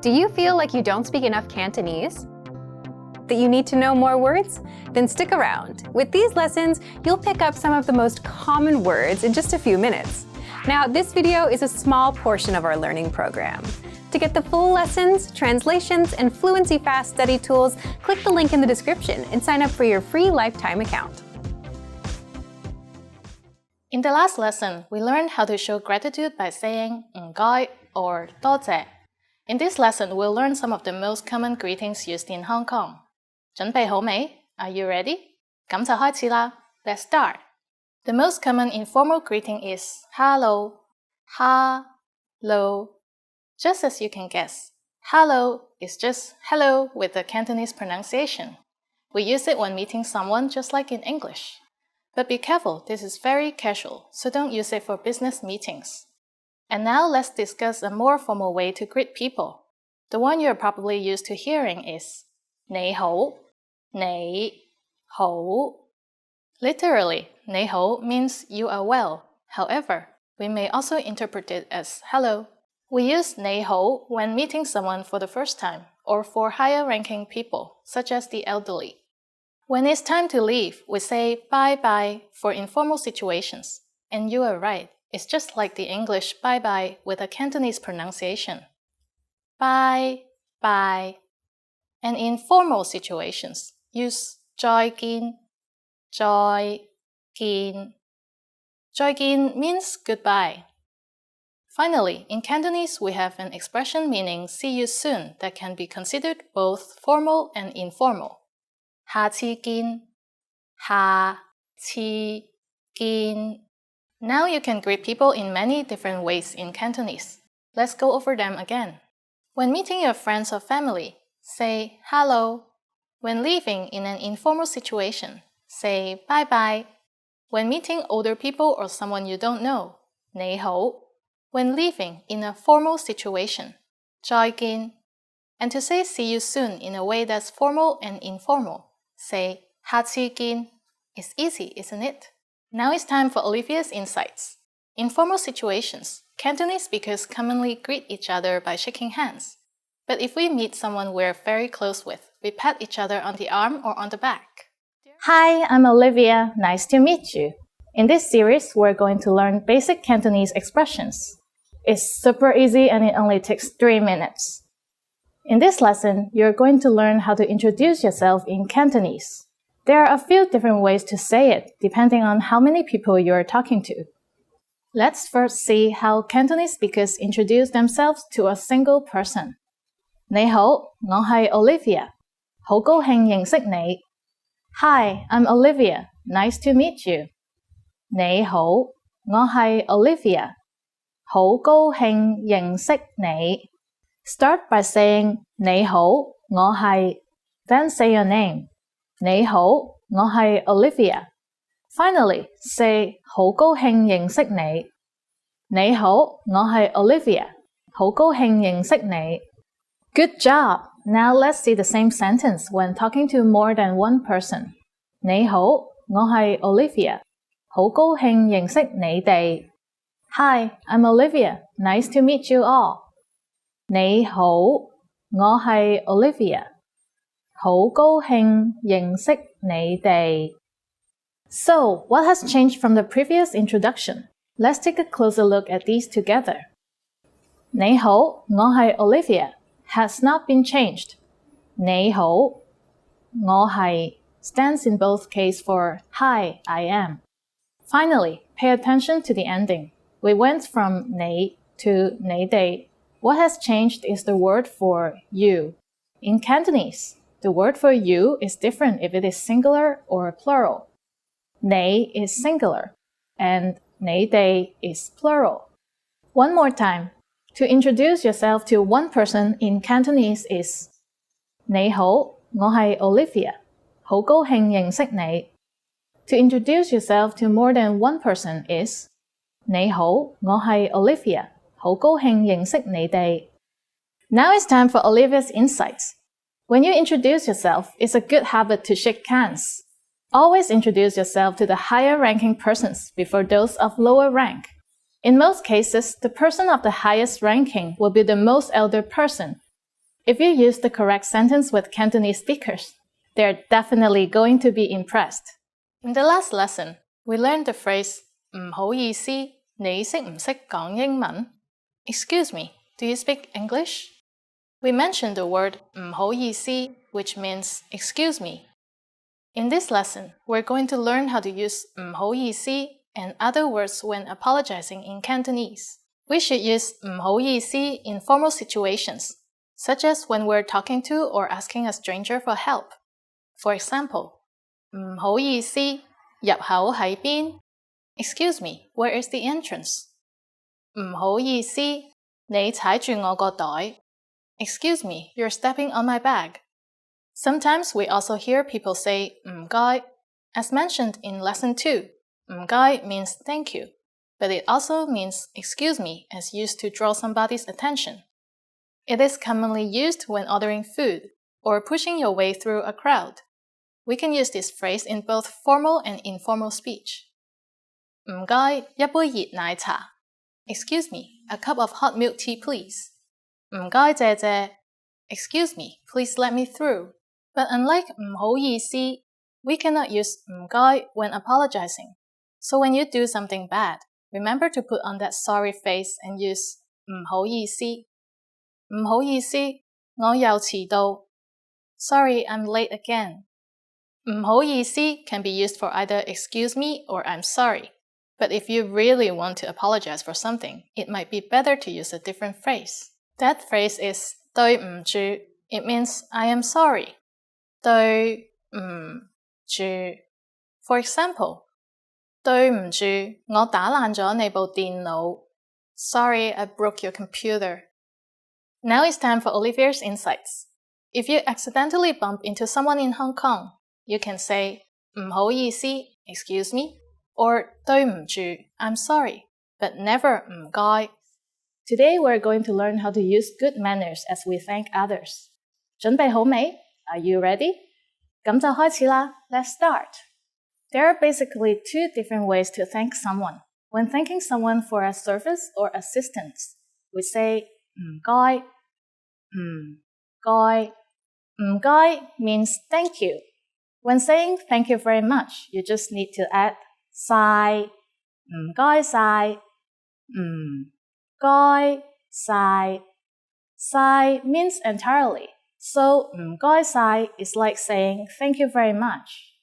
Do you feel like you don't speak enough Cantonese? That you need to know more words? Then stick around. With these lessons, you'll pick up some of the most common words in just a few minutes. Now, this video is a small portion of our learning program. To get the full lessons, translations, and Fluency Fast study tools, click the link in the description and sign up for your free lifetime account. In the last lesson, we learned how to show gratitude by saying 唔該 or 多謝. In this lesson, we'll learn some of the most common greetings used in Hong Kong. 準備好未? Are you ready? 咁就開始啦. Let's start. The most common informal greeting is hello, ha-lo. Just as you can guess, hello is just hello with the Cantonese pronunciation. We use it when meeting someone just like in English. But be careful, this is very casual, so don't use it for business meetings. And now let's discuss a more formal way to greet people. The one you're probably used to hearing is 你好, 你好. Literally, 你好 means you are well. However, we may also interpret it as hello. We use 你好 when meeting someone for the first time or for higher-ranking people, such as the elderly. When it's time to leave, we say bye-bye for informal situations. And you are right, it's just like the English bye-bye with a Cantonese pronunciation. Bye-bye. And in formal situations, use 再見, 再見. 再見 means goodbye. Finally, in Cantonese, we have an expression meaning see you soon that can be considered both formal and informal. 下次見, 下次見. Now you can greet people in many different ways in Cantonese. Let's go over them again. When meeting your friends or family, say hello. When leaving in an informal situation, say bye-bye. When meeting older people or someone you don't know, 你好. When leaving in a formal situation, 再見. And to say see you soon in a way that's formal and informal, say 下次見. It's easy, isn't it? Now it's time for Olivia's insights. In formal situations, Cantonese speakers commonly greet each other by shaking hands. But if we meet someone we're very close with, we pat each other on the arm or on the back. Hi, I'm Olivia. Nice to meet you. In this series, we're going to learn basic Cantonese expressions. It's super easy and it only takes 3 minutes. In this lesson, you're going to learn how to introduce yourself in Cantonese. There are a few different ways to say it, depending on how many people you're talking to. Let's first see how Cantonese speakers introduce themselves to a single person. 你好，我係 Olivia. 好高興認識你. Hi, I'm Olivia. Nice to meet you. 你好，我係 Olivia. 好高興認識你. Start by saying 你好，我係, then say your name. 你好，我係 Olivia. Finally, say 好高興認識你. 你好，我係 Olivia. 好高興認識你. Good job! Now let's see the same sentence when talking to more than one person. 你好，我係 Olivia. 好高興認識你哋. Hi, I'm Olivia. Nice to meet you all. 你好，我係 Olivia. 好高興認識你哋. So, what has changed from the previous introduction? Let's take a closer look at these together. 你好，我係 Olivia has not been changed. 你好，我係 stands in both cases for Hi, I am. Finally, pay attention to the ending. We went from 你 to 你哋. What has changed is the word for you. In Cantonese, the word for you is different if it is singular or plural. 你 is singular, and 你哋 is plural. One more time. To introduce yourself to one person in Cantonese is 你好，我係 Olivia. 好高興認識你. To introduce yourself to more than one person is 你好，我係 Olivia. 好高興認識你哋. Now it's time for Olivia's insights. When you introduce yourself, it's a good habit to shake hands. Always introduce yourself to the higher-ranking persons before those of lower rank. In most cases, the person of the highest ranking will be the most elder person, If you use the correct sentence with Cantonese speakers, they're definitely going to be impressed. In the last lesson, we learned the phrase 唔好意思，你識唔識講英文? Excuse me, do you speak English? We mentioned the word 唔好意思, which means excuse me. In this lesson, we're going to learn how to use 唔好意思 and other words when apologizing in Cantonese. We should use 唔好意思 in formal situations, such as when we're talking to or asking a stranger for help. For example, 唔好意思，入口喺邊? Excuse me, where is the entrance? 唔好意思，你踩住我個袋. Excuse me, you're stepping on my bag. Sometimes we also hear people say 唔該. As mentioned in lesson 2, 唔該 means thank you, but it also means excuse me as used to draw somebody's attention. It is commonly used when ordering food or pushing your way through a crowd. We can use this phrase in both formal and informal speech. 唔該，一杯熱奶茶. Excuse me, a cup of hot milk tea please. 唔該謝謝. Excuse me, please let me through. But unlike 唔好意思, we cannot use 唔該 when apologizing. So when you do something bad, remember to put on that sorry face and use 唔好意思. 唔好意思，我又遲到. Sorry, I'm late again. 唔好意思 can be used for either excuse me or I'm sorry. But if you really want to apologize for something, it might be better to use a different phrase. That phrase is 對唔住. It means I am sorry. 對唔住. For example, 對唔住，我打爛咗你部電腦. Sorry, I broke your computer. Now it's time for Olivier's insights. If you accidentally bump into someone in Hong Kong, you can say 唔好意思, excuse me, or 對唔住, I'm sorry, but never 唔該. Today we're going to learn how to use good manners as we thank others. 準備好未? Are you ready? 咁就開始啦. Let's start. There are basically 2 different ways to thank someone. When thanking someone for a service or assistance, we say 唔該, 唔該. 唔該 means thank you. When saying thank you very much, you just need to add 晒, 唔該晒, 唔該晒. 晒 means entirely. So 唔該晒 is like saying thank you very much.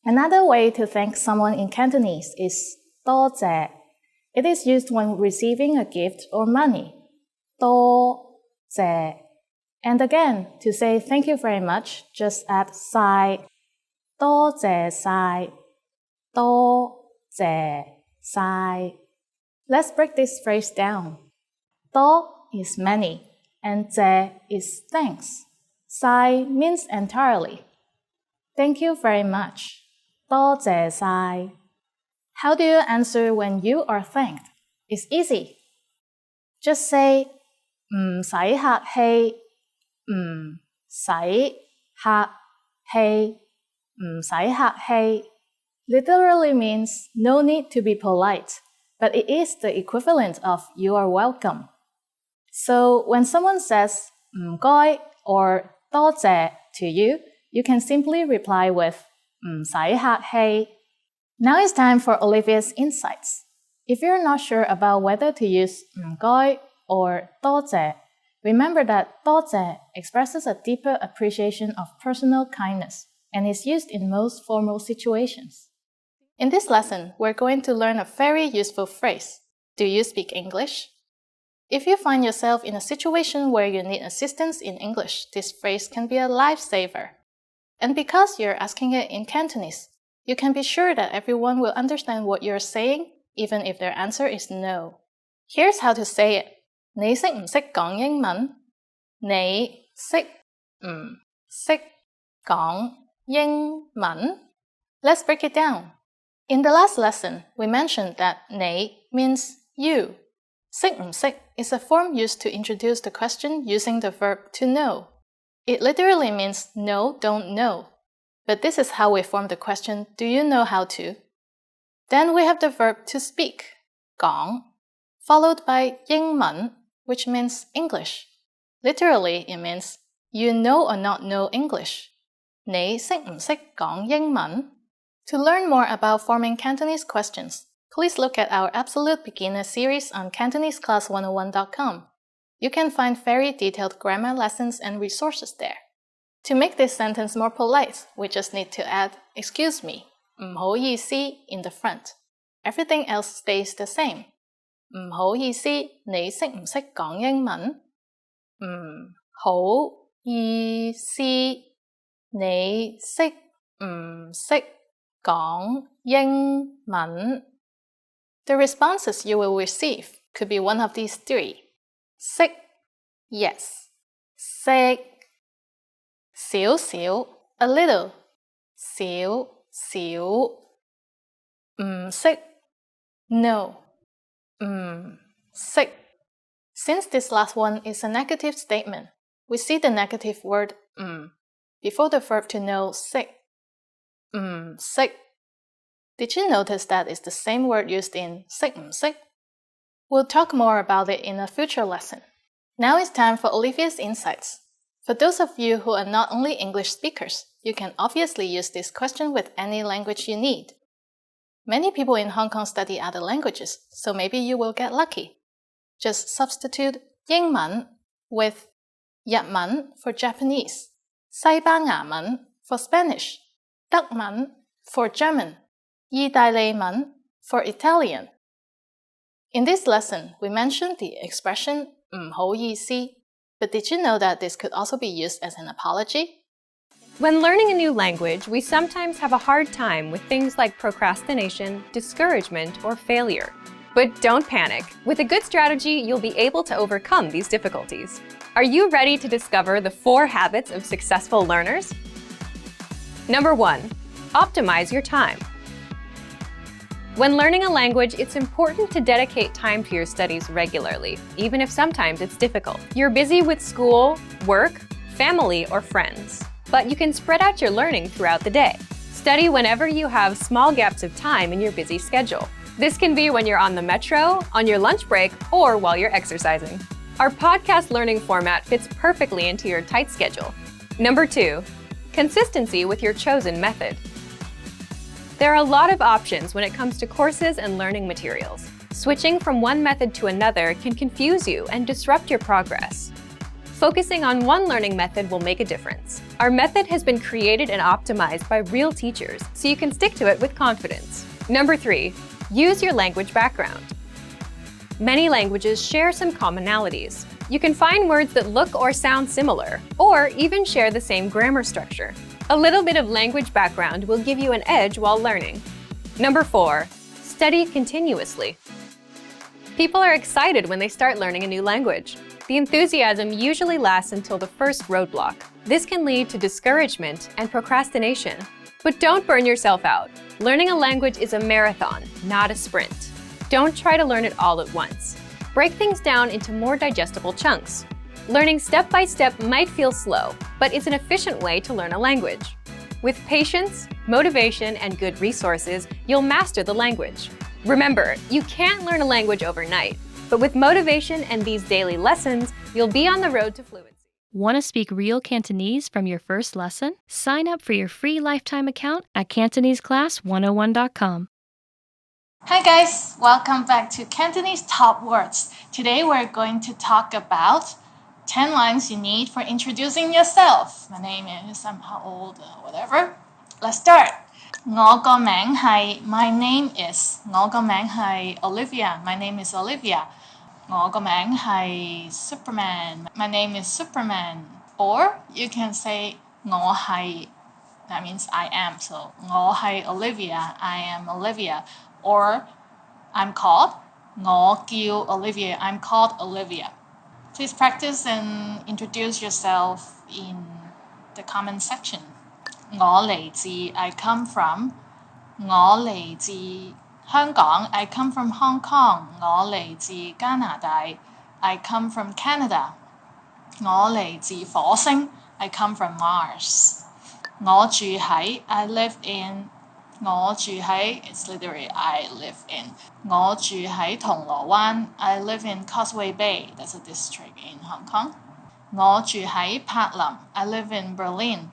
Another way to thank someone in Cantonese is 多謝. It is used when receiving a gift or money. 多謝. And again, to say thank you very much, just add 晒. 多謝晒. 多謝晒. Let's break this phrase down. 多 is many, and 謝 is thanks. 晒 means entirely. Thank you very much. 多謝晒. How do you answer when you are thanked? It's easy. Just say 唔使客氣, 唔使客氣, 唔使客氣. Literally means no need to be polite, but it is the equivalent of you are welcome. So when someone says 唔該 or 多謝 to you, you can simply reply with 唔使客氣. Now it's time for Olivia's insights. If you're not sure about whether to use 唔該 or 多謝, remember that 多謝 expresses a deeper appreciation of personal kindness and is used in most formal situations. In this lesson, we're going to learn a very useful phrase. Do you speak English? If you find yourself in a situation where you need assistance in English, this phrase can be a lifesaver. And because you're asking it in Cantonese, you can be sure that everyone will understand what you're saying, even if their answer is no. Here's how to say it. 你識唔識講英文? 你識唔識講英文? Let's break it down. In the last lesson, we mentioned that 你 means you. 識唔識 is a form used to introduce the question using the verb to know. It literally means no, don't know. But this is how we form the question, do you know how to? Then we have the verb to speak, 講, followed by 英文, which means English. Literally, it means You know or not know English? 你識唔識講英文? To learn more about forming Cantonese questions, please look at our Absolute Beginner series on CantoneseClass101.com. You can find very detailed grammar lessons and resources there. To make this sentence more polite, we just need to add "excuse me" 唔好意思 in the front. Everything else stays the same. 唔好意思，你識唔識講英文？唔好意思，你識唔識講英文？ The responses you will receive could be one of these three. 識 yes. 識少少 a little. 少少唔識 no. 唔識 Since this last one is a negative statement, we see the negative word before the verb to know 識 識. Did you notice that it's the same word used in 識唔識? We'll talk more about it in a future lesson. Now it's time for Olivia's insights. For those of you who are not only English speakers, you can obviously use this question with any language you need. Many people in Hong Kong study other languages, so maybe you will get lucky. Just substitute 英文 with 日文 for Japanese, 西班牙文 for Spanish, 德文 for German, 意大利文 for Italian. In this lesson, we mentioned the expression 唔好意思, but did you know that this could also be used as an apology? When learning a new language, we sometimes have a hard time with things like procrastination, discouragement, or failure. But don't panic. With a good strategy, you'll be able to overcome these difficulties. Are you ready to discover the 4 habits of successful learners? Number 1, optimize your time. When learning a language, it's important to dedicate time to your studies regularly, even if sometimes it's difficult. You're busy with school, work, family, or friends, but you can spread out your learning throughout the day. Study whenever you have small gaps of time in your busy schedule. This can be when you're on the metro, on your lunch break, or while you're exercising. Our podcast learning format fits perfectly into your tight schedule. Number 2, consistency with your chosen method. There are a lot of options when it comes to courses and learning materials. Switching from one method to another can confuse you and disrupt your progress. Focusing on one learning method will make a difference. Our method has been created and optimized by real teachers, so you can stick to it with confidence. Number 3, use your language background. Many languages share some commonalities. You can find words that look or sound similar, or even share the same grammar structure. A little bit of language background will give you an edge while learning. Number 4, study continuously. People are excited when they start learning a new language. The enthusiasm usually lasts until the first roadblock. This can lead to discouragement and procrastination. But don't burn yourself out. Learning a language is a marathon, not a sprint. Don't try to learn it all at once. Break things down into more digestible chunks. Learning step by step might feel slow, but it's an efficient way to learn a language. With patience, motivation, and good resources, you'll master the language. Remember, you can't learn a language overnight, but with motivation and these daily lessons, you'll be on the road to fluency. Want to speak real Cantonese from your first lesson? Sign up for your free lifetime account at CantoneseClass101.com. Hi guys, welcome back to Cantonese Top Words. Today we're going to talk about 10 lines you need for introducing yourself. My name is, I'm how old, whatever. Let's start. 我個名係 My name is 我個名係 Olivia. My name is Olivia. 我個名係 Superman. My name is Superman. Or you can say 我係 that means I am. So 我係 Olivia. I am Olivia. Or I'm called 我叫 Olivia. I'm called Olivia. Please practice and introduce yourself in the comment section. 我嚟自 I come from 我嚟自香港 I come from Hong Kong 我嚟自加拿大 I come from Canada 我嚟自火星 I come from Mars 我住喺 I live in 我住喺 it's literally I live in 我住喺銅鑼灣 I live in Causeway Bay that's a district in Hong Kong 我住喺柏林 I live in Berlin.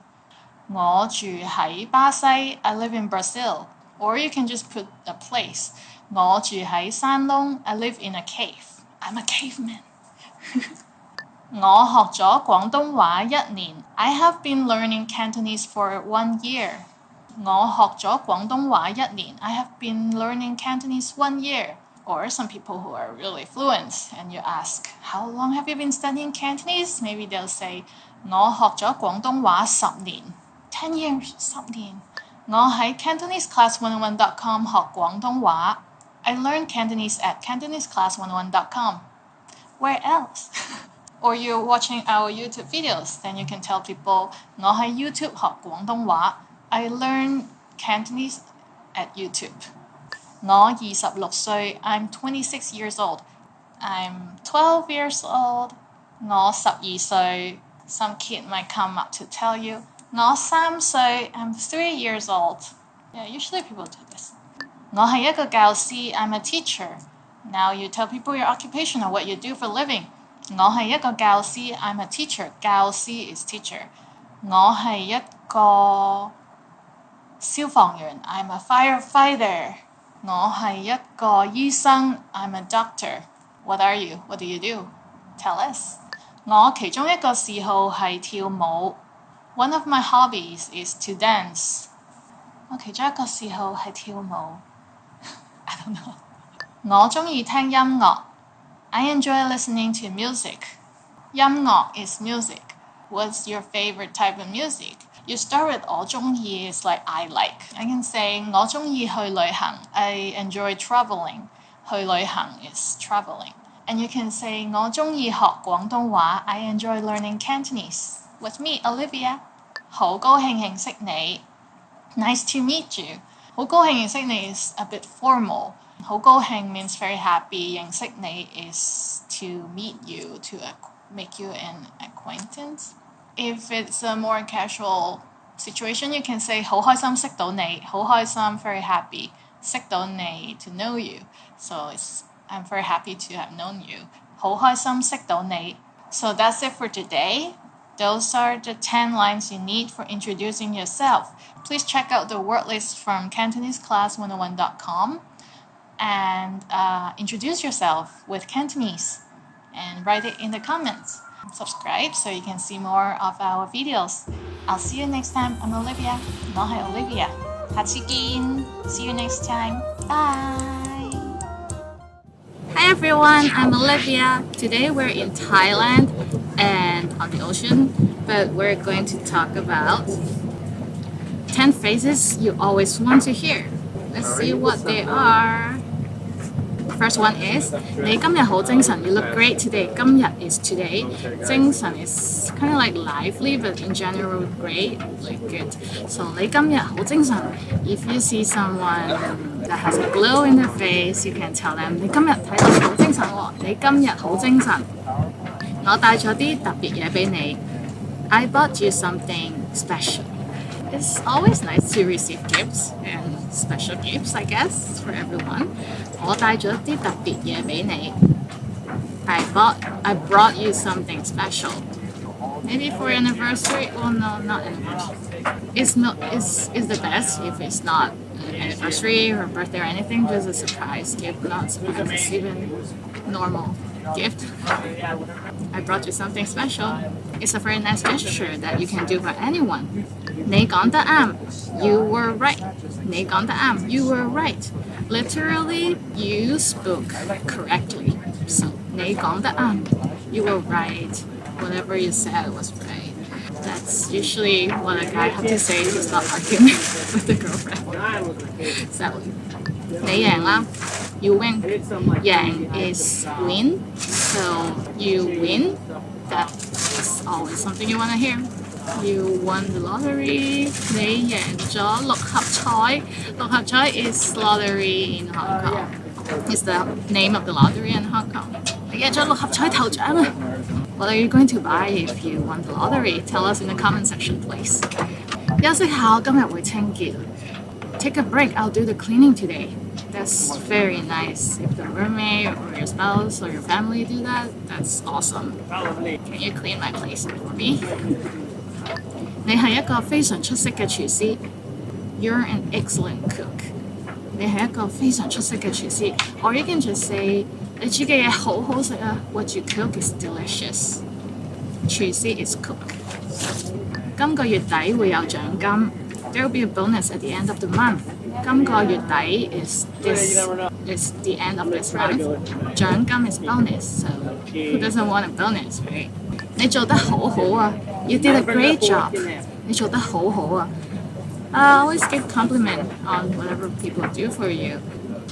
我住喺巴西 I live in Brazil. Or you can just put a place. 我住喺山窿 I live in a cave. I'm a caveman. 我學咗廣東話1年 I have been learning Cantonese for 1 year. 我學咗廣東話1年 I have been learning Cantonese 1 year. Or some people who are really fluent and you ask, how long have you been studying Cantonese? Maybe they'll say, 我學咗廣東話10年 10 years, 10年。我喺 CantoneseClass101.com 學廣東話 I learned Cantonese at CantoneseClass101.com. Where else? Or you're watching our YouTube videos, then you can tell people, 我喺 YouTube 學廣東話 I learned Cantonese at YouTube. 我26歲 I'm 26 years old. I'm 12 years old. 我12歲 Some kid might come up to tell you. 我3歲 I'm 3 years old. Yeah, usually people do this. 我係一個教師 I'm a teacher. Now you tell people your occupation or what you do for a living. 我係一個教師 I'm a teacher. 教師 is teacher. 我係一個消防員 I'm a firefighter. 我係一個醫生 I'm a doctor. What are you? What do you do? Tell us. 我其中一個嗜好係跳舞 One of my hobbies is to dance. 我其中一個嗜好係跳舞 I don't know. 我鍾意聽音樂 I enjoy listening to music. 音樂 is music. What's your favorite type of music? You start with 我鍾意 is like I like. I can say 我鍾意去旅行 I enjoy traveling. 去旅行 is traveling. And you can say 我鍾意學廣東話 I enjoy learning Cantonese. With me, Olivia. 好高興認識你 Nice to meet you. 好高興認識你 is a bit formal. 好高興 means very happy. 認識你 is to meet you, to make you an acquaintance. If it's a more casual situation, you can say 好開心識到你好開心 very happy 識到你 to know you. So I'm very happy to have known you. 好開心識到你 So that's it for today. Those are the 10 lines you need for introducing yourself. Please check out the word list from CantoneseClass101.com and introduce yourself with Cantonese and write it in the comments. Subscribe so you can see more of our videos. I'll see you next time. I'm Olivia. 我係 Olivia. 下次見. See you next time. Bye. Hi everyone, I'm Olivia. Today we're in Thailand and on the ocean, but we're going to talk about 10 phrases you always want to hear. Let's see what they are. First one is 你今日好精神 You look great today. 今日 is today. 精神 is kind of like lively, but in general great, like good. So 你今日好精神 If you see someone that has a glow in their face, you can tell them 你今日睇落好精神喎。你今日好精神。我帶咗啲特別嘢俾你。I bought you something special. It's always nice to receive gifts and special gifts, I guess, for everyone. 我帶咗啲特別嘢俾你。I brought you something special. Maybe for anniversary. Well, no, not anniversary. It's the best if it's not an anniversary or birthday or anything. Just a surprise gift, not surprise. It's even normal gift. I brought you something special. It's a very nice gesture that you can do for anyone. 你講得啱 You were right. 你講得啱 You were right. Literally, you spoke correctly. So, 你講得啱 You were right. Whatever you said was right. That's usually what a guy has to say to stop arguing with the girlfriend. Sadly. 你贏啦 You win. 贏 is win. So, you win. That's always something you want to hear. You won the lottery. 你贏咗六合彩。六合彩 is lottery in Hong Kong. It's the name of the lottery in Hong Kong. 你贏咗六合彩頭獎啊 What are you going to buy if you won the lottery? Tell us in the comment section, please. 休息下，我今日會清潔。Take a break. I'll do the cleaning today. That's very nice. If the roommate or your spouse or your family do that, that's awesome. Can you clean my place for me? 你係一個非常出色嘅廚師。You're an excellent cook. 你係一個非常出色嘅廚師。Or you can just say 你煮嘅嘢好好食啊。What you cook is delicious. 廚師 is cook. 今個月底會有獎金。There will be a bonus at the end of the month. 今個月底 is the end of this month. 獎金 is bonus, so who doesn't want a bonus, right? 你做得好好啊 You did a great job. 你做得好好啊 Always give compliment on whatever people do for you.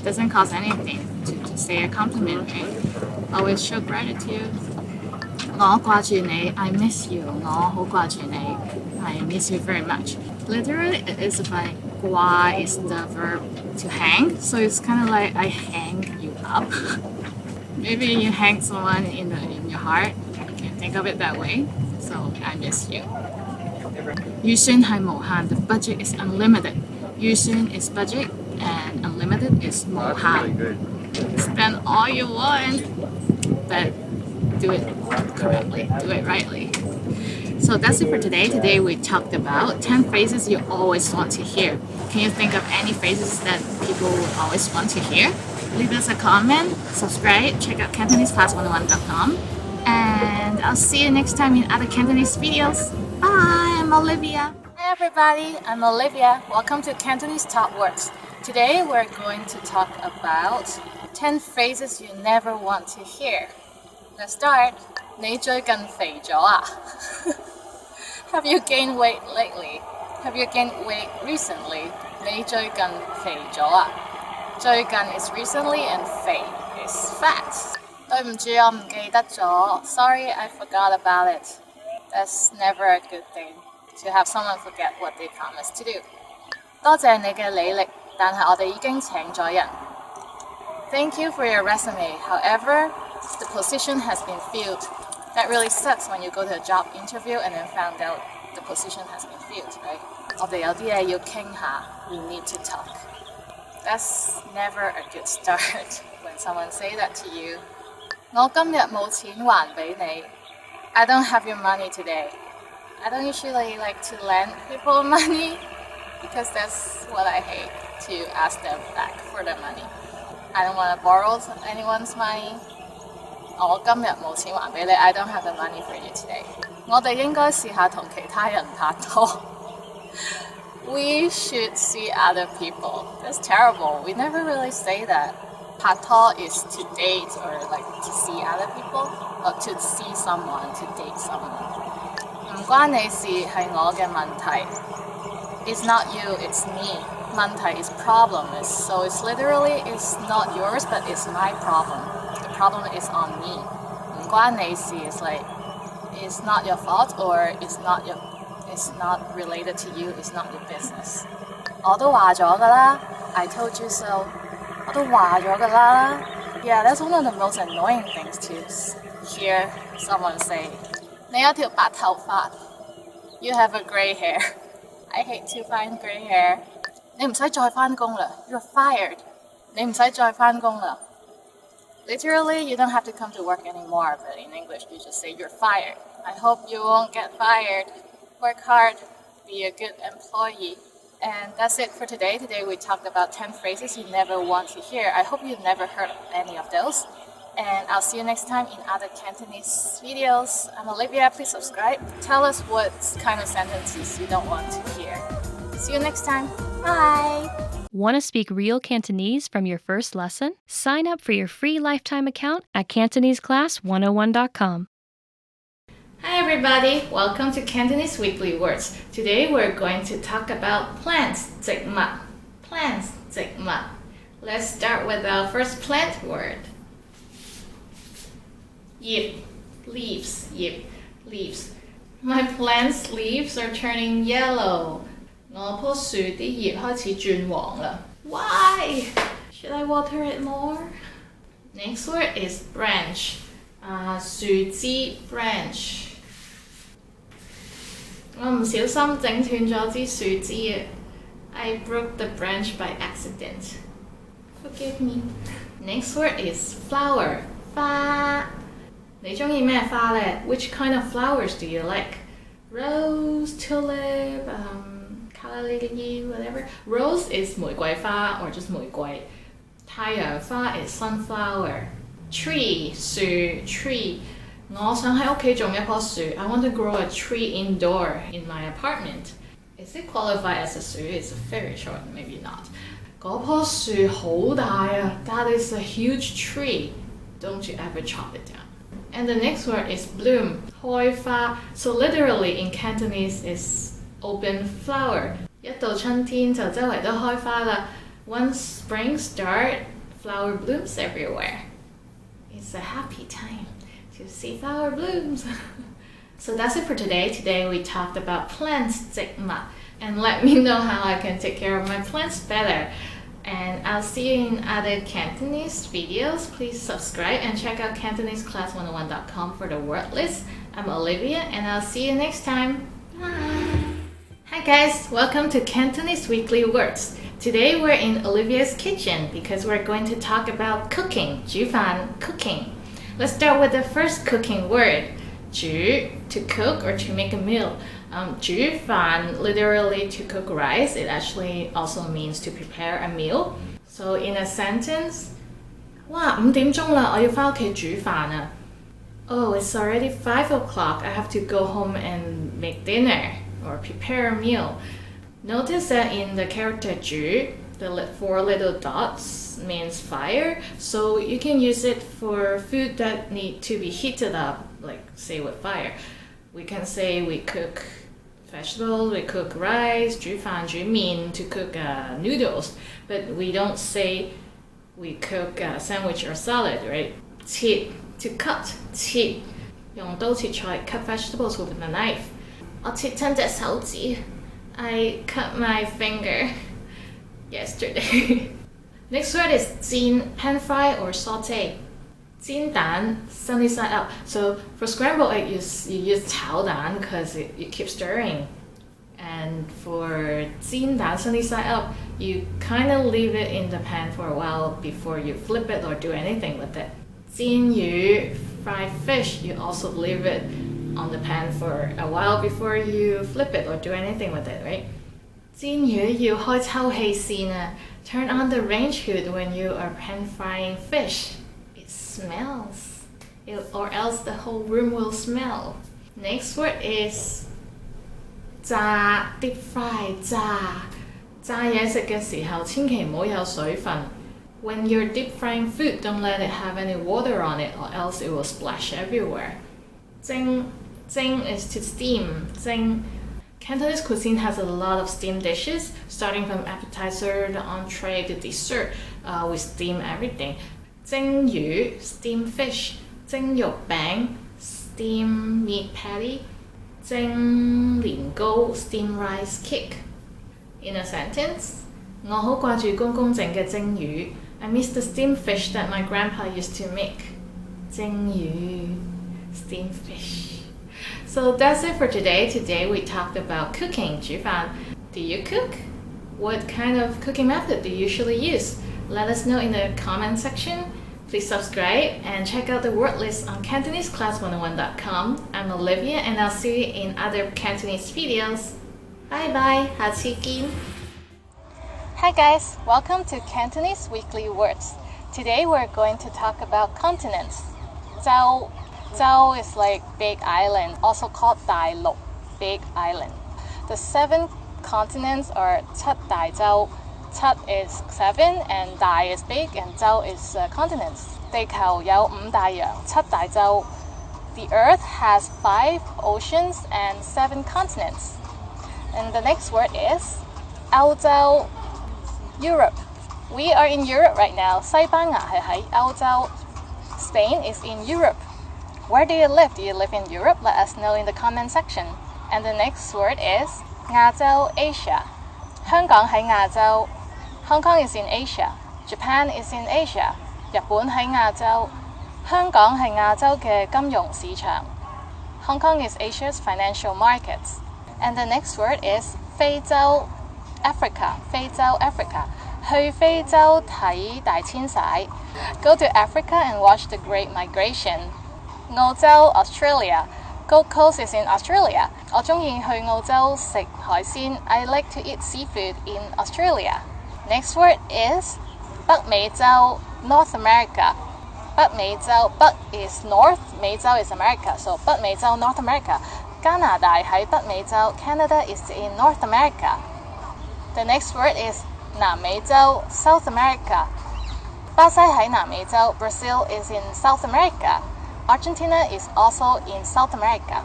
Doesn't cost anything to say a compliment, right? Always show gratitude. 我掛住你 I miss you. 我好掛住你 I miss you very much. Literally, it is by 掛 is the verb to hang, so it's kind of like I hang you up. Maybe you hang someone in your heart. You can think of it that way. So I miss you. 預算係無限 The budget is unlimited. 預算 is budget and unlimited is 無限. Spend all you want, but do it correctly, do it rightly. So that's it for today. Today we talked about 10 phrases you always want to hear. Can you think of any phrases that people would always want to hear? Leave us a comment, subscribe, check out CantoneseClass101.com, and I'll see you next time in other Cantonese videos. Bye, I'm Olivia. Hi everybody, I'm Olivia. Welcome to Cantonese Top Words. Today we're going to talk about 10 phrases you never want to hear. Let's start. 你最近肥咗啊 Have you gained weight lately? Have you gained weight recently? 你最近肥咗啊最近 is recently and 肥 is fat. 對唔住，我唔記得咗 Sorry, I forgot about it. That's never a good thing to have someone forget what they promised to do. 多謝你嘅履歷，但係我哋已經請咗人。Thank you for your resume. However, the position has been filled. That really sucks when you go to a job interview and then found out the position has been filled, right? 我哋有啲嘢要傾下 We need to talk. That's never a good start when someone say that to you. 我今日冇錢還俾你 I don't have your money today. I don't usually like to lend people money because that's what I hate, to ask them back for their money. I don't want to borrow anyone's money. 我今日冇錢還俾你 I don't have the money for you today. 我哋應該試下同其他人拍拖 We should see other people. That's terrible. We never really say that. 拍拖 is to date or like to see other people, or to see someone, to date someone. 唔關你事係我嘅問題 It's not you, it's me. 問題 is problem, so it's literally it's not yours, but it's my problem. The problem is on me. 唔關你事 is like it's not your fault or it's not related to you, it's not your business. 我都話咗㗎啦 I told you so. 我都話咗㗎啦 Yeah, that's one of the most annoying things to hear someone say. 你有條白頭髮 You have a gray hair. I hate to find gray hair. 你唔使再返工啦 You're fired. 你唔使再返工啦 Literally, you don't have to come to work anymore, but in English, you just say you're fired. I hope you won't get fired. Work hard, be a good employee. And that's it for today. Today we talked about 10 phrases you never want to hear. I hope you've never heard any of those. And I'll see you next time in other Cantonese videos. I'm Olivia. Please subscribe. Tell us what kind of sentences you don't want to hear. See you next time. Bye! Want to speak real Cantonese from your first lesson? Sign up for your free lifetime account at CantoneseClass101.com. Hi everybody, welcome to Cantonese Weekly Words. Today we're going to talk about plants, 植物. Plants, 植物. Let's start with our first plant word. 葉 leaves, 葉 leaves. My plant's leaves are turning yellow. 我棵樹啲葉開始轉黃啦 Why? Should I water it more? Next word is branch. 樹枝 branch. 我唔小心整斷咗支樹枝啊 I broke the branch by accident. Forgive me. Next word is flower. 花。你鍾意咩花呢？ Which kind of flowers do you like? Rose, tulip, calla lily, whatever. Rose is 玫瑰花 or just 玫瑰。太陽花 is sunflower. Tree, 樹 tree. 我想喺屋企種一棵樹. I want to grow a tree indoor in my apartment. Is it qualified as a 樹? It's very short, maybe not. 嗰棵樹好大啊. That is a huge tree. Don't you ever chop it down. And the next word is bloom, 開花. So literally in Cantonese is open flower. 一到春天就周圍都開花啦. Once spring starts, flower blooms everywhere. It's a happy time to see flower blooms. So that's it for today. Today we talked about plants, 植物. And let me know how I can take care of my plants better. And I'll see you in other Cantonese videos. Please subscribe and check out CantoneseClass101.com for the word list. I'm Olivia and I'll see you next time. Bye! Hi guys, welcome to Cantonese Weekly Words. Today we're in Olivia's kitchen because we're going to talk about cooking, 煮飯, cooking. Let's start with the first cooking word, 煮, to cook or to make a meal. 煮飯 literally to cook rice. It actually also means to prepare a meal. So in a sentence, 哇，5點鐘啦，我要返屋企煮飯啊。Oh, it's already 5 o'clock. I have to go home and make dinner or prepare a meal. Notice that in the character 煮, the 4 little dots means fire. So you can use it for food that need to be heated up, like say with fire. We can say we cook vegetables, we cook rice, 煮飯煮麵 to cook noodles, but we don't say we cook a sandwich or salad, right? 切 to cut, 切用刀切菜 cut vegetables with a knife. 我切親隻手指 I cut my finger yesterday. Next word is 煎 pan fry or saute. 煎蛋 sunny side up. So for scrambled egg, you use 炒蛋 because you keep stirring. And for 煎蛋 sunny side up, you kind of leave it in the pan for a while before you flip it or do anything with it. 煎魚 fried fish, you also leave it on the pan for a while before you flip it or do anything with it, right? 煎魚要開抽氣扇啊. Turn on the range hood when you are pan frying fish. Smells, or else the whole room will smell. Next word is 炸 deep fry 炸嘢食嘅時候千祈唔好有水分. When you're deep frying food, don't let it have any water on it or else it will splash everywhere. 蒸 is to steam. 蒸 Cantonese cuisine has a lot of steamed dishes, starting from appetizer, the entree, the dessert. We steam everything. 蒸魚 steam fish, 蒸肉餅 steam meat patty, 蒸年糕 steam rice cake. In a sentence, 我好掛住公公整嘅蒸魚. I miss the steamed fish that my grandpa used to make. 蒸魚 steamed fish. So that's it for today. Today we talked about cooking, 煮飯. Do you cook? What kind of cooking method do you usually use? Let us know in the comment section. Please subscribe and check out the word list on CantoneseClass101.com. I'm Olivia and I'll see you in other Cantonese videos. Bye bye, 下次見. Hi guys, welcome to Cantonese Weekly Words. Today we're going to talk about continents. 洲 is like big island, also called 大陸, big island. The 7 continents are 七大洲. 七 is 7 and 大 is big and 洲 is continents. 地球有5大洋，七大洲. The earth has 5 oceans and 7 continents. And the next word is 歐洲, Europe. We are in Europe right now. 西班牙係喺歐洲. Spain is in Europe. Where do you live? Do you live in Europe? Let us know in the comment section. And the next word is 亞洲, Asia. 香港喺亞洲. Hong Kong is in Asia. Japan is in Asia. 日本喺亞洲. 香港係亞洲嘅金融市場. Hong Kong is Asia's financial markets. And the next word is 非洲, Africa. 非洲, Africa. 去非洲睇大遷徙 Go to Africa and watch the Great Migration 澳洲 Australia Gold Coast is in Australia 我鍾意去澳洲食海鮮 I like to eat seafood in Australia Next word is 北美洲 North America 北美洲北 is North 美洲 is America so 北美洲 North America 加拿大喺北美洲 Canada is in North America The next word is 南美洲 South America 巴西喺南美洲 Brazil is in South America Argentina is also in South America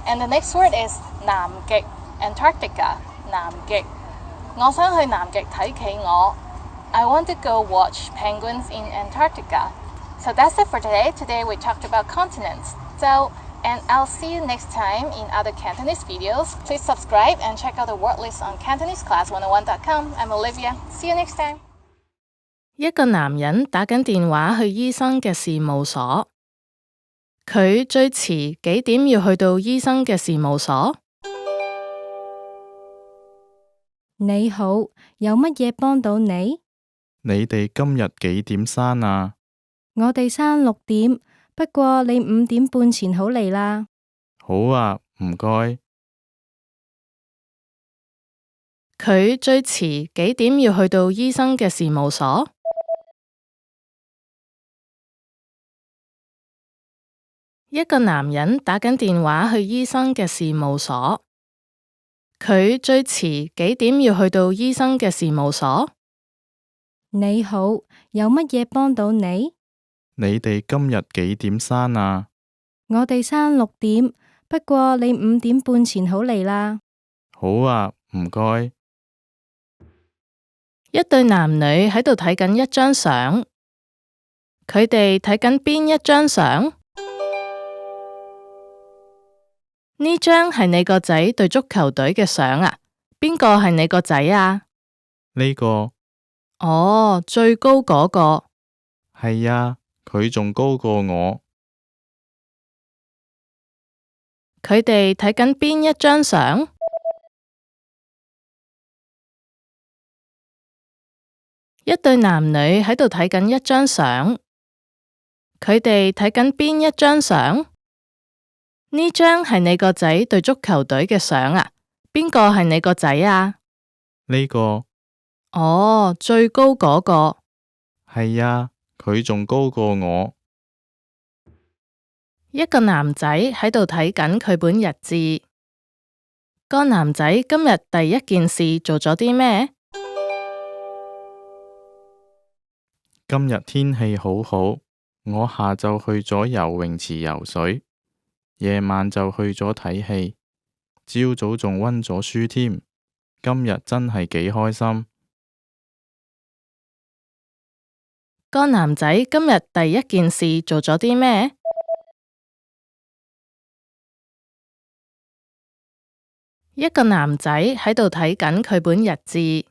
And the next word is 南極 Antarctica 南極我想去南極睇企鵝 I want to go watch penguins in Antarctica So that's it for today. Today we talked about continents. And I'll see you next time in other Cantonese videos. Please subscribe and check out the word list on CantoneseClass101.com. I'm Olivia. See you next time. 一個男人打緊電話去醫生嘅事務所。佢最遲幾點要去到醫生嘅事務所？你好，有乜嘢幫到你？你哋今日幾點閂啊？我哋閂6點，不過你5點半前好嚟啦。好啊，唔該。佢最遲幾點要去到醫生嘅事務所？一個男人打緊電話去醫生嘅事務所。佢最遲幾點要去到醫生嘅事務所？你好，有乜嘢幫到你？你哋今日幾點閂啊？我哋閂6點，不過你5點半前好嚟啦。好啊，唔該。一對男女喺度睇緊一張相，佢哋睇緊邊一張相？呢張係你個仔對足球隊嘅相啊？邊個係你個仔啊？呢個。哦，最高嗰個。係啊。佢仲高過我。佢哋睇緊邊一張相？一對男女喺度睇緊一張相，佢哋睇緊邊一張相？呢張係你個仔對足球隊嘅相啊？邊個係你個仔啊？呢個。哦，最高嗰個。係啊。佢仲高過我。一個男仔喺度睇緊佢本日誌。個男仔今日第一件事做咗啲咩？今日天氣好好，我下晝去咗游泳池游水，夜晚就去咗睇戲，朝早仲溫咗書添。今日真係幾開心。個男仔今日第一件事做咗啲咩？一個男仔喺度睇緊佢本日誌。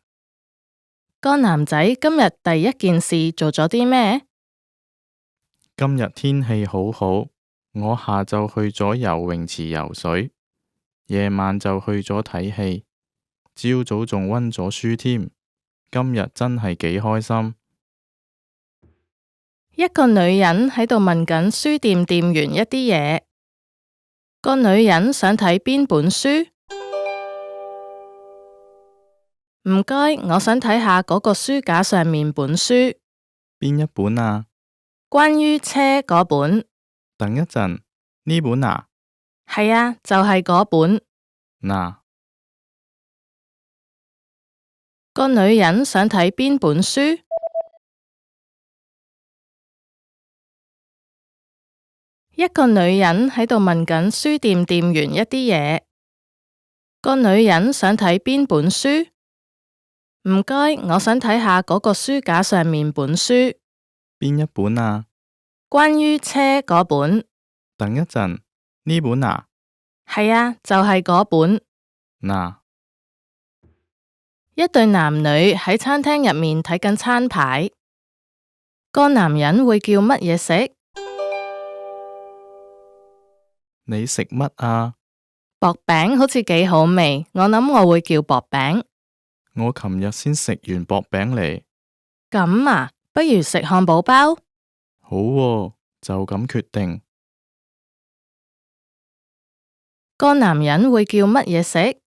個男仔今日第一件事做咗啲咩？今日天氣好好，我下晝去咗游泳池游水，夜晚就去咗睇戲，朝早仲溫咗書添。今日真係幾開心。一個女人喺度問緊書店店員一啲嘢。個女人想睇邊本書？唔該，我想睇下嗰個書架上面本書。邊一本啊？關於車嗰本。等一陣，呢本啊？係啊，就係嗰本。嗱。個女人想睇邊本書？一個女人喺度問緊書店店員一啲嘢。個女人想睇邊本書？唔該，我想睇下嗰個書架上面本書。邊一本啊？關於車嗰本。等一陣，呢本啊？係啊，就係嗰本。嗱。一對男女喺餐廳入面睇緊餐牌。個男人會叫乜嘢食？你食乜啊？薄餅好似幾好味，我諗我會叫薄餅。我琴日先食完薄餅嚟，咁啊，不如食漢堡包？好喎，就咁決定。個男人會叫乜嘢食？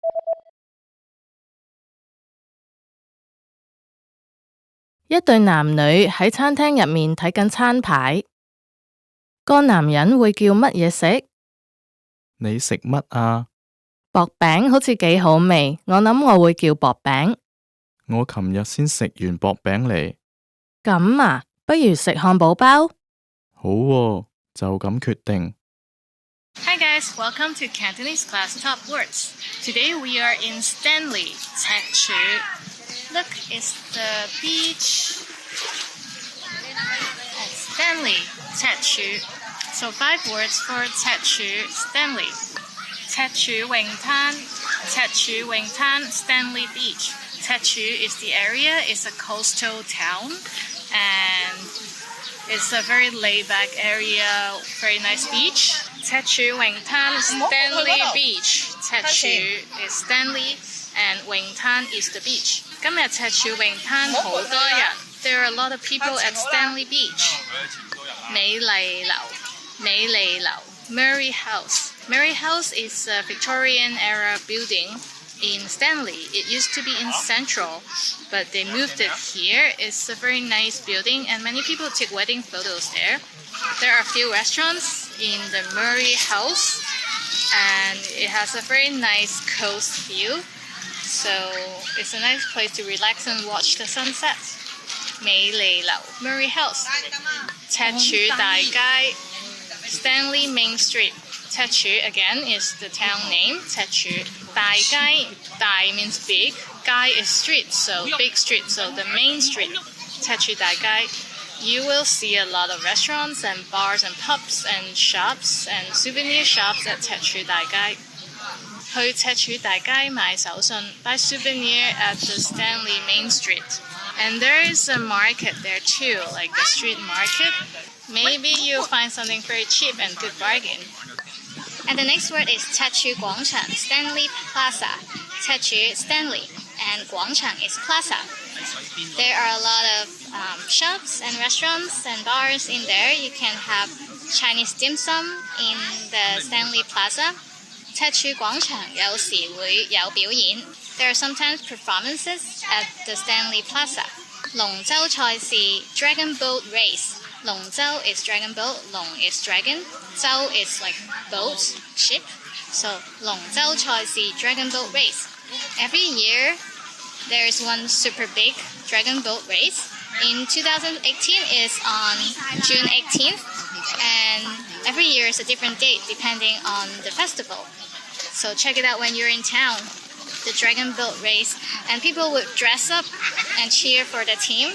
一對男女喺餐廳入面睇緊餐牌。個男人會叫乜嘢食？你食乜啊？薄餅好似幾好味，我諗我會叫薄餅。我琴日先食完薄餅嚟。咁啊，不如食漢堡包？好喎，就咁決定。Hi guys, welcome to Cantonese class top words. Today we are in Stanley, 赤柱. Look, it's the beach at Stanley, 赤柱. So 5 words for 赤柱, Stanley. 赤柱泳灘, 赤柱泳灘, Stanley Beach. 赤柱 is the area, it's a coastal town, and it's a very laid-back area, very nice beach. 赤柱泳灘, Stanley Beach. 赤柱 is Stanley, and 泳灘 is the beach. 今日赤柱泳灘好多人. There are a lot of people at Stanley Beach. 美麗樓 Murray House. Murray House is a Victorian-era building in Stanley. It used to be in Central, but they moved it here. It's a very nice building, and many people take wedding photos there. There are a few restaurants in the Murray House, and it has a very nice coast view. So it's a nice place to relax and watch the sunset. 美麗樓 Murray House. 赤柱大街 Stanley Main Street. 赤柱 again is the town name. 赤柱大街 Dai means big, 街 is street, so big street, so the main street. 赤柱大街. You will see a lot of restaurants and bars and pubs and shops and souvenir shops at 赤柱大街. 去赤柱大街買手信 buy souvenir at the Stanley Main Street. And there is a market there too, like the street market. Maybe you'll find something very cheap and good bargain. And the next word is 赤柱廣場 Stanley Plaza. 赤柱 Stanley, and 廣場 is plaza. There are a lot of shops and restaurants and bars in there. You can have Chinese dim sum in the Stanley Plaza. 赤柱廣場有時會有表演. There are sometimes performances at the Stanley Plaza. 龍舟賽事 Dragon Boat Race. 龍舟 is dragon boat, 龍 is dragon, 舟 is like boat, ship. So 龍舟賽事 Dragon Boat Race. Every year there is one super big dragon boat race. In 2018 is on June 18th, and every year is a different date depending on the festival. So check it out when you're in town, the dragon boat race, and people would dress up and cheer for the team,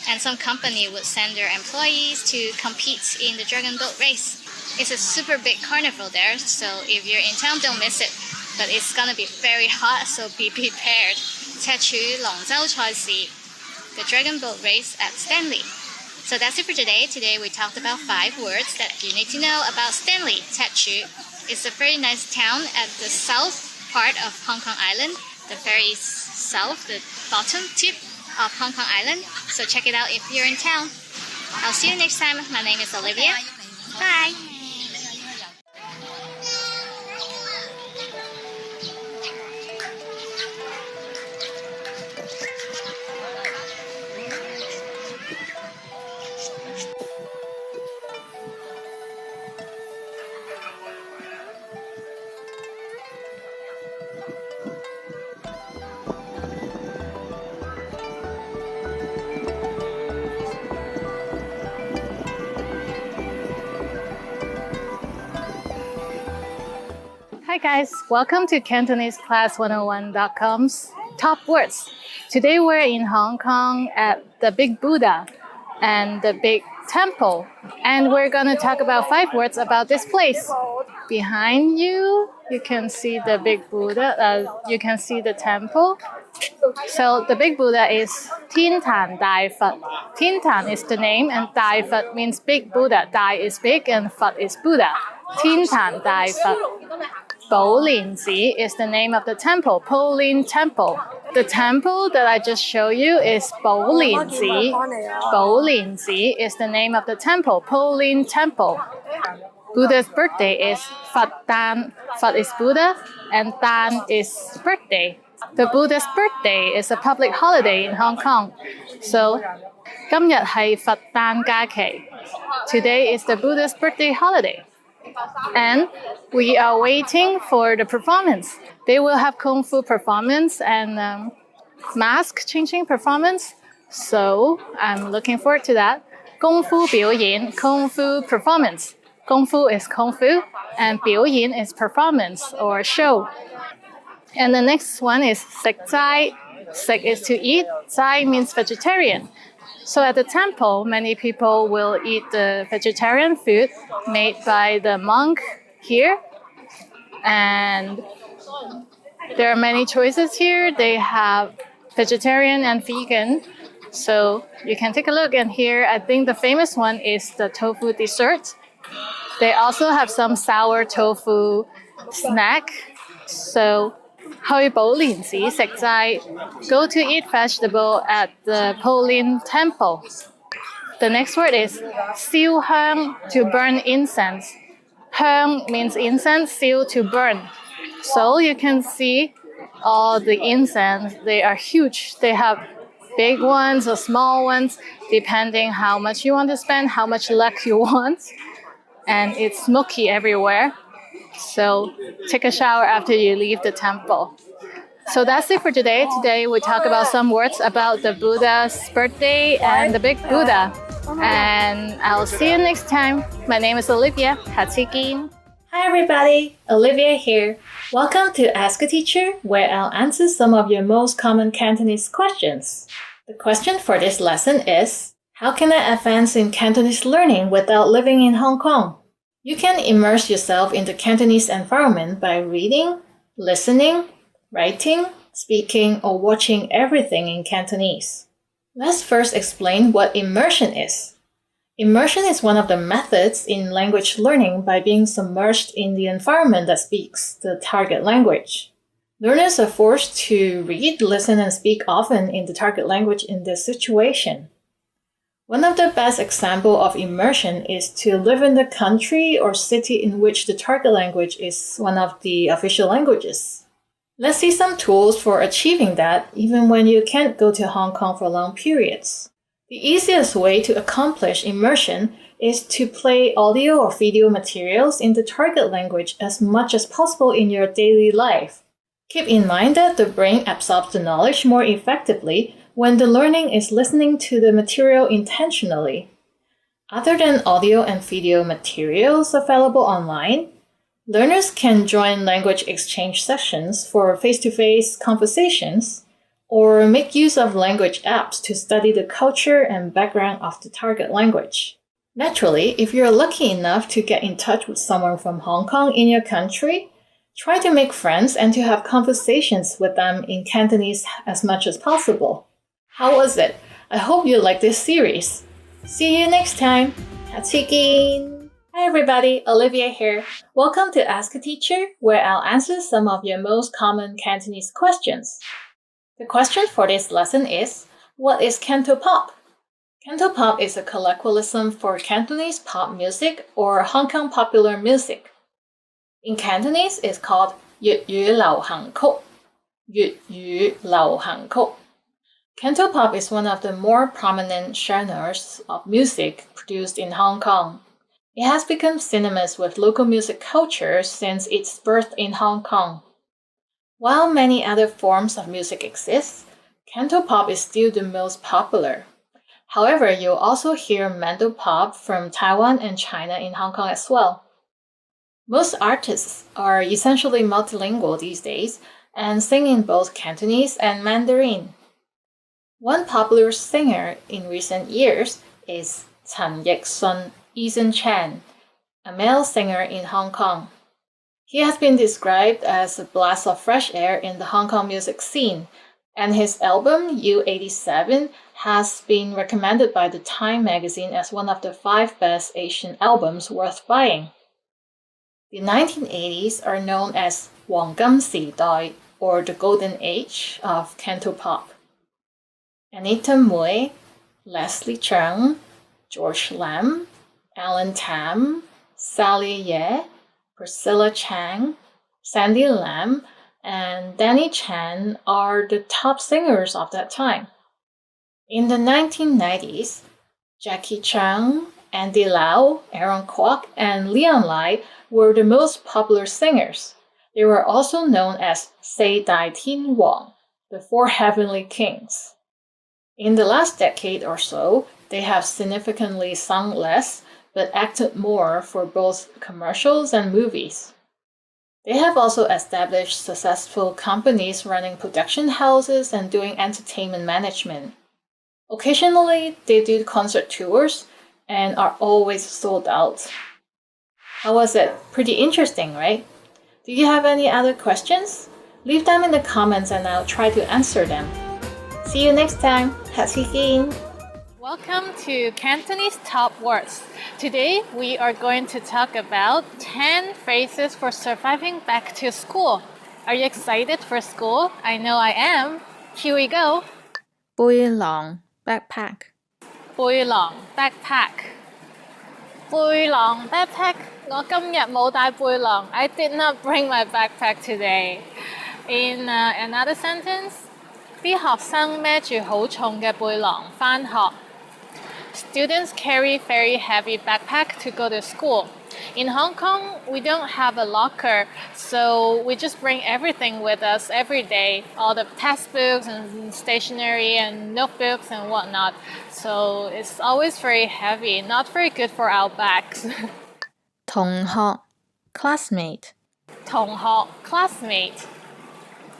and some company would send their employees to compete in the dragon boat race. It's a super big carnival there, so if you're in town, don't miss it. But it's gonna be very hot, so be prepared. 赤柱龍舟賽事, the dragon boat race at Stanley. So that's it for today. Today we talked about 5 words that you need to know about Stanley, 赤柱. It's a very nice town at the south part of Hong Kong Island, the very south, the bottom tip of Hong Kong Island. So check it out if you're in town. I'll see you next time. My name is Olivia. Bye. Hi guys, welcome to Cantonese Class 101.com's Top Words. Today we're in Hong Kong at the Big Buddha and the Big Temple, and we're going to talk about 5 words about this place. Behind you, you can see the Big Buddha, you can see the temple. So the Big Buddha is 天壇大佛. 天壇 is the name, and 大佛 means Big Buddha. 大 is big and 佛 is Buddha. 天壇大佛. 寶蓮寺 is the name of the temple, Polin Temple. The temple that I just showed you is Bolinzi. Bolinzi is the name of the temple, Polin Temple. Buddha's birthday is Phật Đàn. Phật is Buddha and Đàn is birthday. The Buddha's birthday is a public holiday in Hong Kong. So, 今日係佛誕假期. Today is the Buddha's birthday holiday. And we are waiting for the performance. They will have Kung Fu performance and mask changing performance. So I'm looking forward to that. 功夫表演, Kung Fu performance. 功夫 is Kung Fu and 表演 is performance or show. And the next one is 食齋. 食 is to eat, 齋 means vegetarian. So at the temple, many people will eat the vegetarian food made by the monk here. And there are many choices here. They have vegetarian and vegan. So you can take a look. And here, I think the famous one is the tofu dessert. They also have some sour tofu snack. So 去寶蓮寺食齋, go to eat vegetable at the Polin Temple. The next word is 燒香, to burn incense. 香 means incense, 燒 to burn. So you can see all the incense, they are huge. They have big ones or small ones, depending how much you want to spend, how much luck you want. And it's smoky everywhere. So take a shower after you leave the temple. So that's it for today. Today we talk about some words about the Buddha's birthday and the big Buddha. And I'll see you next time. My name is Olivia. Hatsikin. Hi everybody, Olivia here. Welcome to Ask a Teacher, where I'll answer some of your most common Cantonese questions. The question for this lesson is, how can I advance in Cantonese learning without living in Hong Kong? You can immerse yourself in the Cantonese environment by reading, listening, writing, speaking, or watching everything in Cantonese. Let's first explain what immersion is. Immersion is one of the methods in language learning by being submerged in the environment that speaks the target language. Learners are forced to read, listen, and speak often in the target language in this situation. One of the best examples of immersion is to live in the country or city in which the target language is one of the official languages. Let's see some tools for achieving that even when you can't go to Hong Kong for long periods. The easiest way to accomplish immersion is to play audio or video materials in the target language as much as possible in your daily life. Keep in mind that the brain absorbs the knowledge more effectively when the learning is listening to the material intentionally. Other than audio and video materials available online, learners can join language exchange sessions for face-to-face conversations or make use of language apps to study the culture and background of the target language. Naturally, if you're lucky enough to get in touch with someone from Hong Kong in your country, try to make friends and to have conversations with them in Cantonese as much as possible. How was it? I hope you like this series. See you next time. Hatsikin! Hi everybody, Olivia here. Welcome to Ask a Teacher, where I'll answer some of your most common Cantonese questions. The question for this lesson is, what is Cantopop? Cantopop is a colloquialism for Cantonese pop music or Hong Kong popular music. In Cantonese, it's called 粵語流行曲. 粵語流行曲. Cantopop is one of the more prominent genres of music produced in Hong Kong. It has become synonymous with local music culture since its birth in Hong Kong. While many other forms of music exist, Cantopop is still the most popular. However, you'll also hear Mandopop from Taiwan and China in Hong Kong as well. Most artists are essentially multilingual these days and sing in both Cantonese and Mandarin. One popular singer in recent years is Chen Yik-sun, Eason Chan, a male singer in Hong Kong. He has been described as a blast of fresh air in the Hong Kong music scene, and his album U87 has been recommended by the Time magazine as one of the 5 best Asian albums worth buying. The 1980s are known as 黃金時代, or the golden age of Cantopop. Anita Mui, Leslie Cheung, George Lam, Alan Tam, Sally Ye, Priscilla Chang, Sandy Lam, and Danny Chan are the top singers of that time. In the 1990s, Jackie Chung, Andy Lau, Aaron Kwok, and Leon Lai were the most popular singers. They were also known as Sei Dai Tin Wang, the Four Heavenly Kings. In the last decade or so, they have significantly sung less, but acted more for both commercials and movies. They have also established successful companies running production houses and doing entertainment management. Occasionally, they do concert tours and are always sold out. How was it? Pretty interesting, right? Do you have any other questions? Leave them in the comments and I'll try to answer them. See you next time. Hạ Suy Kiên. Welcome to Cantonese Top Words. Today we are going to talk about 10 phrases for surviving back to school. Are you excited for school? I know I am. Here we go. 背囊 backpack 背囊 backpack 背囊 backpack 我今日冇帶背囊 I did not bring my backpack today. In another sentence, 啲學生孭住好重嘅背囊返學. Students carry very heavy backpack to go to school. In Hong Kong, we don't have a locker, so we just bring everything with us every day, all the textbooks and stationery and notebooks and whatnot. So it's always very heavy, not very good for our backs. 同學 classmate 同學 classmate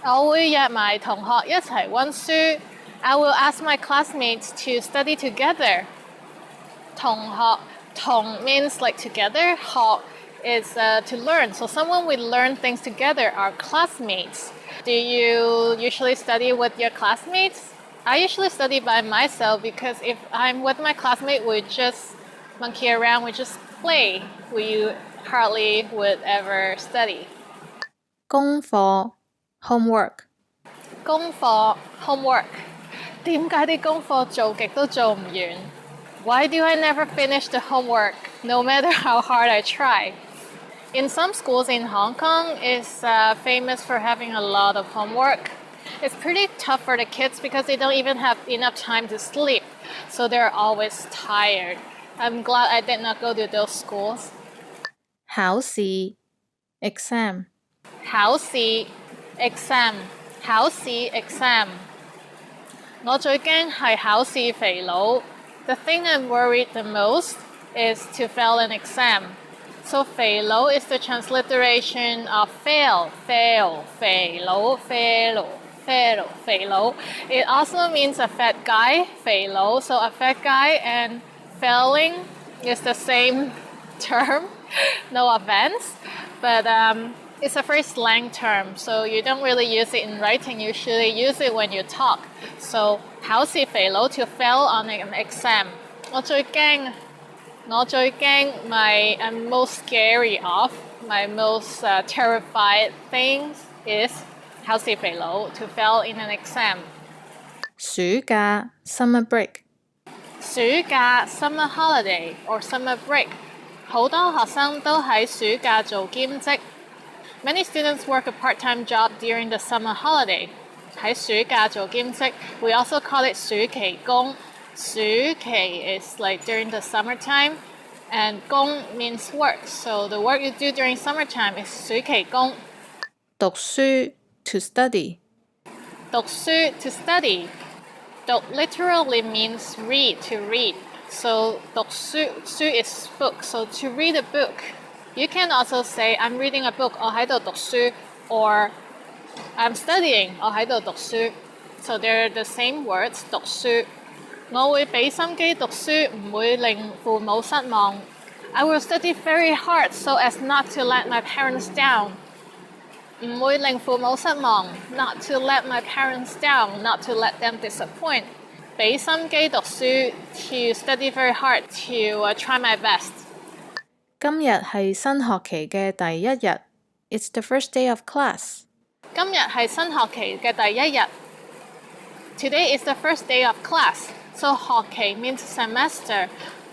我會約埋同學一齊溫書. I will ask my classmates to study together. 同學 同 means like together. 學 is to learn. So someone we learn things together are classmates. Do you usually study with your classmates? I usually study by myself because if I'm with my classmate, we just monkey around, we just play. We hardly would ever study. 功課 homework 功課 homework 點解啲功課做極都做唔完? Why do I never finish the homework, no matter how hard I try? In some schools in Hong Kong, it's famous for having a lot of homework. It's pretty tough for the kids because they don't even have enough time to sleep, so they're always tired. I'm glad I did not go to those schools. 考試 exam 考試 exam 考試 exam 我最驚係考試肥佬. The thing I'm worried the most is to fail an exam. So 肥佬 is the transliteration of fail, fail, 肥佬, fail, fail, 肥佬. It also means a fat guy, 肥佬. So a fat guy and failing is the same term. No offense, but it's a very slang term, so you don't really use it in writing. You usually use it when you talk. So 考試肥佬 to fail on an exam. 我最驚 I'm most scary of, my most terrified things is 考試肥佬 to fail in an exam. 暑假 summer break 暑假 summer holiday or summer break. 好多學生都喺暑假做兼職. Many students work a part-time job during the summer holiday. 喺暑假做兼職, we also call it 暑期工. 暑期 is like during the summertime, and 工 means work. So the work you do during summertime is 暑期工. 讀書 to study 讀書 to study. 讀 literally means read, to read. So 讀書 is book. So to read a book. You can also say I'm reading a book 我喺度讀書 or I'm studying 我喺度讀書. So they're the same words 讀書. 我會俾心機讀書，唔會令父母失望. I will study very hard so as not to let my parents down. 唔會令父母失望 not to let my parents down, not to let them disappoint. 俾心機讀書 to study very hard, to try my best. 今日係新學期嘅第一日 It's the first day of class. 今日係新學期嘅第一日。Today is the first day of class. So 學期 means semester.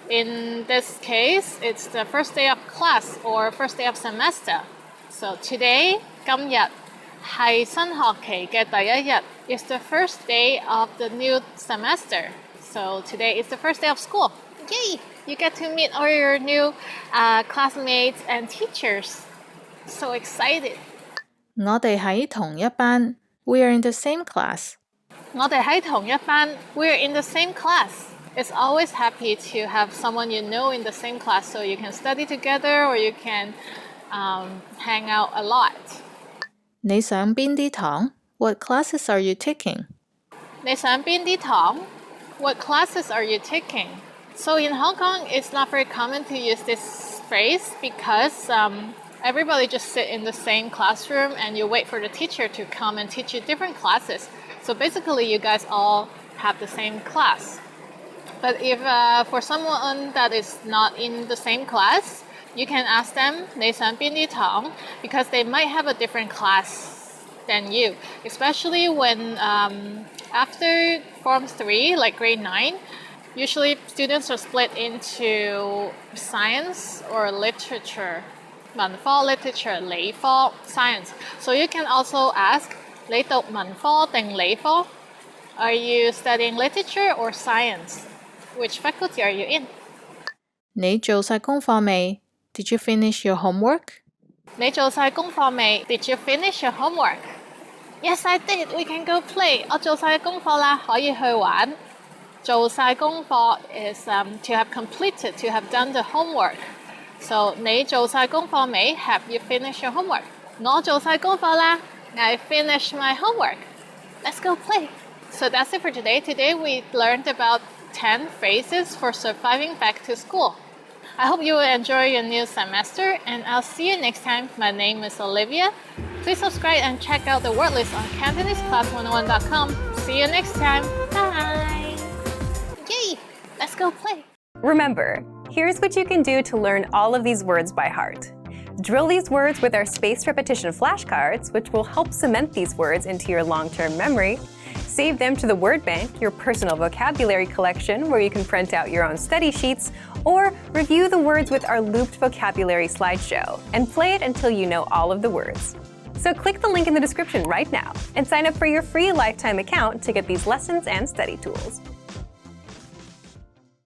In this case, it's the first day of class or first day of semester. So today, 今日係新學期嘅第一日 is the first day of the new semester. So today is the first day of school. Yay! You get to meet all your new classmates and teachers. So excited. 我哋喺同一班。We are in the same class. 我哋喺同一班 We're in the same class. It's always happy to have someone you know in the same class so you can study together or you can hang out a lot. 你上邊啲堂？ What classes are you taking? 你上邊啲堂？ What classes are you taking? So in Hong Kong, it's not very common to use this phrase because everybody just sit in the same classroom and you wait for the teacher to come and teach you different classes. So basically, you guys all have the same class. But if for someone that is not in the same class, you can ask them, 你上邊啲堂? Because they might have a different class than you. Especially when after Form 3, like grade 9, usually students are split into science or literature. 文科 literature, 理科 science. So you can also ask, 你讀文科定理科? Are you studying literature or science? Which faculty are you in? 你做晒功課未？ Did you finish your homework? 你做晒功課未? Did you finish your homework? Yes, I did. We can go play. 我做晒功課啦，可以去玩。做晒功課 is to have completed, to have done the homework. So 你做晒功課未? Have you finished your homework? 我做晒功課啦。I finished my homework. Let's go play. So that's it for today. Today we learned about 10 phrases for surviving back to school. I hope you will enjoy your new semester and I'll see you next time. My name is Olivia. Please subscribe and check out the word list on CantoneseClass101.com. See you next time. Bye. Yay! Let's go play. Remember, here's what you can do to learn all of these words by heart. Drill these words with our spaced repetition flashcards, which will help cement these words into your long-term memory. Save them to the word bank, your personal vocabulary collection, where you can print out your own study sheets, or review the words with our looped vocabulary slideshow, and play it until you know all of the words. So click the link in the description right now and sign up for your free lifetime account to get these lessons and study tools.